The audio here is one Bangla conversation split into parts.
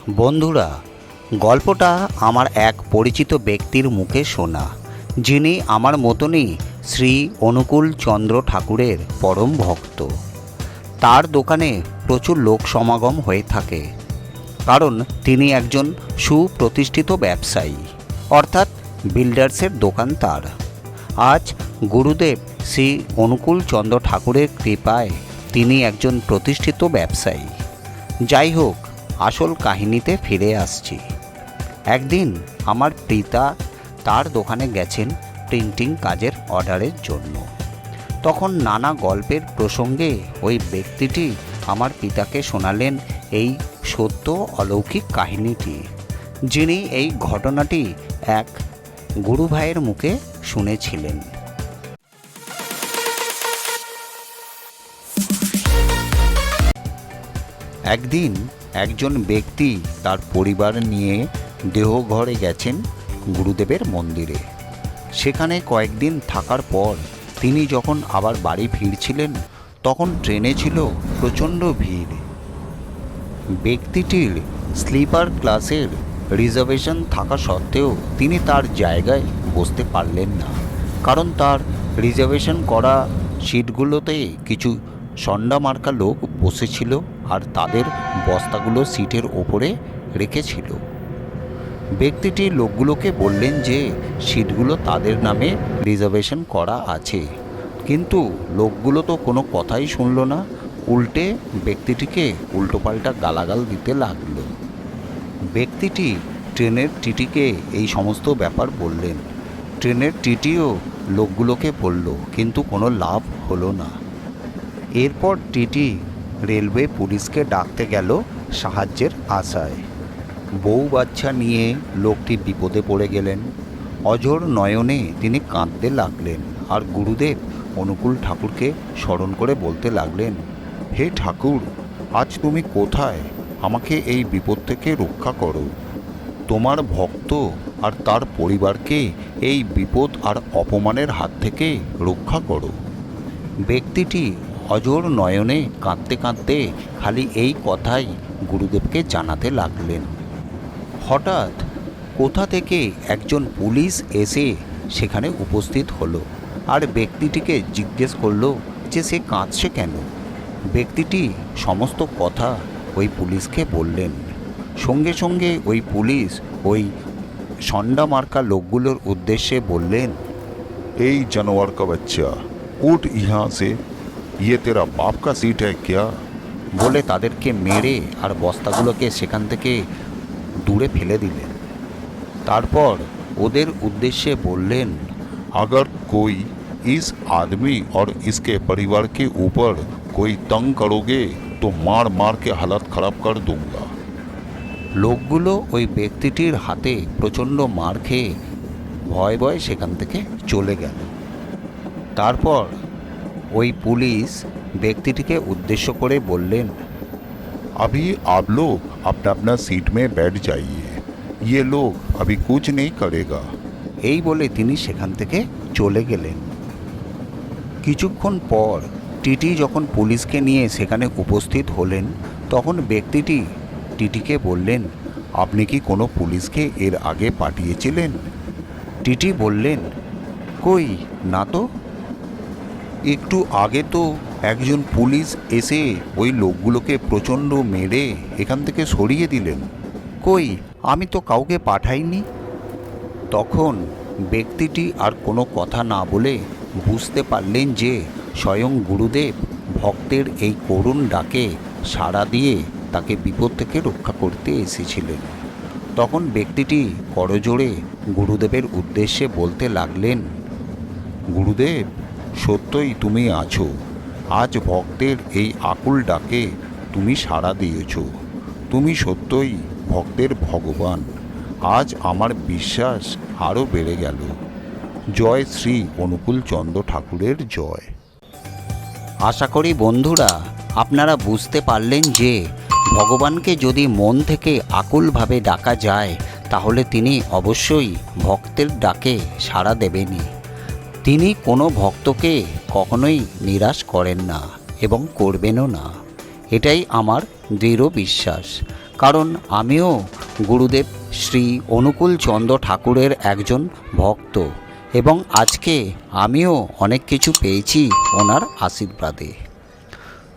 বন্ধুরা, গল্পটা আমার এক পরিচিত ব্যক্তির মুখে শোনা, যিনি আমার মতনই শ্রী অনুকূল চন্দ্র ঠাকুরের পরম ভক্ত। তার দোকানে প্রচুর লোক সমাগম হয়ে থাকে, কারণ তিনি একজন সুপ্রতিষ্ঠিত ব্যবসায়ী, অর্থাৎ বিল্ডার্সের দোকান তার। আজ গুরুদেব শ্রী অনুকূল চন্দ্র ঠাকুরের কৃপায় তিনি একজন প্রতিষ্ঠিত ব্যবসায়ী। যাই হোক, আসল কাহিনীতে ফিরে আসছি। একদিন আমার পিতা তার দোকানে গেছেন প্রিন্টিং কাজের অর্ডারের জন্য। তখন নানা গল্পের প্রসঙ্গে ওই ব্যক্তিটি আমার পিতাকে শোনালেন এই সত্য অলৌকিক কাহিনীটি, যিনি এই ঘটনাটি এক গুরু ভাইয়ের মুখে শুনেছিলেন। একদিন একজন ব্যক্তি তার পরিবার নিয়ে দেওঘরে গেছেন গুরুদেবের মন্দিরে। সেখানে কয়েকদিন থাকার পর তিনি যখন আবার বাড়ি ফিরছিলেন, তখন ট্রেনে ছিল প্রচণ্ড ভিড়। ব্যক্তিটির স্লিপার ক্লাসের রিজার্ভেশন থাকা সত্ত্বেও তিনি তার জায়গায় বসতে পারলেন না, কারণ তার রিজার্ভেশন করা সিটগুলোতে কিছু সন্ডা মার্কা লোক বসেছিল আর তাদের বস্তাগুলো সিটের ওপরে রেখেছিল। ব্যক্তিটি লোকগুলোকে বললেন যে সিটগুলো তাদের নামে রিজার্ভেশন করা আছে, কিন্তু লোকগুলো তো কোনো কথাই শুনল না, উল্টে ব্যক্তিটিকে উল্টোপাল্টা গালাগাল দিতে লাগলো। ব্যক্তিটি ট্রেনের টিটিকে এই সমস্ত ব্যাপার বললেন। ট্রেনের টিটিও লোকগুলোকে বলল, কিন্তু কোনো লাভ হলো না। এরপর টিটি রেলওয়ে পুলিশকে ডাকতে গেল সাহায্যের আশায়। বউ বাচ্চা নিয়ে লোকটি বিপদে পড়ে গেলেন। অঝোর নয়নে তিনি কাঁদতে লাগলেন আর গুরুদেব অনুকূল ঠাকুরকে স্মরণ করে বলতে লাগলেন, হে ঠাকুর, আজ তুমি কোথায়? আমাকে এই বিপদ থেকে রক্ষা করো। তোমার ভক্ত আর তার পরিবারকে এই বিপদ আর অপমানের হাত থেকে রক্ষা করো। ব্যক্তিটি অঝোর নয়নে কাঁদতে কাঁদতে খালি এই কথাই গুরুদেবকে জানাতে লাগলেন। হঠাৎ কোথা থেকে একজন পুলিশ এসে সেখানে উপস্থিত হলো আর ব্যক্তিটিকে জিজ্ঞেস করলো যে সে কাঁদছে কেন। ব্যক্তিটি সমস্ত কথা ওই পুলিশকে বললেন। সঙ্গে সঙ্গে ওই পুলিশ ওই সন্ডা মার্কা লোকগুলোর উদ্দেশ্যে বললেন, এই जानवर का बच्चा, उठ यहाँ से, ये तेरा बाप का सीट है क्या? বলে তাদেরকে মেরে আর বস্তাগুলোকে সেখান থেকে দূরে ফেলে দিলেন। তারপর ওদের উদ্দেশ্যে বললেন, अगर कोई इस आदमी और इसके परिवार के ऊपर कोई तंग करोगे तो मार मार के हालत खराब कर दूंगा। লোকগুলো ওই ব্যক্তিটির হাতে প্রচণ্ড মার খেয়ে ভয়ে ভয়ে সেখান থেকে চলে গেল। তারপর ওই পুলিশ ব্যক্তিটিকে উদ্দেশ্য করে বললেন, अभी आप लोग अपना अपना सीट में बैठ जाइए, ये लोग अभी कुछ नहीं करेगा। এই বলে তিনি সেখান থেকে চলে গেলেন। কিছুক্ষণ পর টিটি যখন পুলিশকে নিয়ে সেখানে উপস্থিত হলেন, তখন ব্যক্তিটি টিটিকে বললেন, আপনি কি কোনো পুলিশকে এর আগে পাঠিয়েছিলেন? টিটি বললেন, কই না তো। একটু আগে তো একজন পুলিশ এসে ওই লোকগুলোকে প্রচণ্ড মেরে এখান থেকে সরিয়ে দিলেন। কই, আমি তো কাউকে পাঠাইনি। তখন ব্যক্তিটি আর কোনো কথা না বলে বুঝতে পারলেন যে স্বয়ং গুরুদেব ভক্তের এই করুণ ডাকে সাড়া দিয়ে তাকে বিপদ থেকে রক্ষা করতে এসেছিলেন। তখন ব্যক্তিটি করজোড়ে গুরুদেবের উদ্দেশ্যে বলতে লাগলেন, গুরুদেব, সত্যই তুমি আছো। আজ ভক্তের এই আকুল ডাকে তুমি সাড়া দিয়েছ। তুমি সত্যই ভক্তের ভগবান। আজ আমার বিশ্বাস আরও বেড়ে গেল। জয় শ্রী অনুকূল চন্দ্র ঠাকুরের জয়। আশা করি বন্ধুরা আপনারা বুঝতে পারলেন যে ভগবানকে যদি মন থেকে আকুলভাবে ডাকা যায়, তাহলে তিনি অবশ্যই ভক্তের ডাকে সাড়া দেবেনই। তিনি কোনো ভক্তকে কখনোই নিরাশ করেন না এবং করবেনও না। এটাই আমার দৃঢ় বিশ্বাস। কারণ আমিও গুরুদেব শ্রী অনুকূল চন্দ্র ঠাকুরের একজন ভক্ত এবং আজকে আমিও অনেক কিছু পেয়েছি ওনার আশীর্বাদে।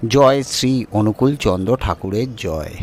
জয় শ্রী অনুকূল চন্দ্র ঠাকুরের জয়।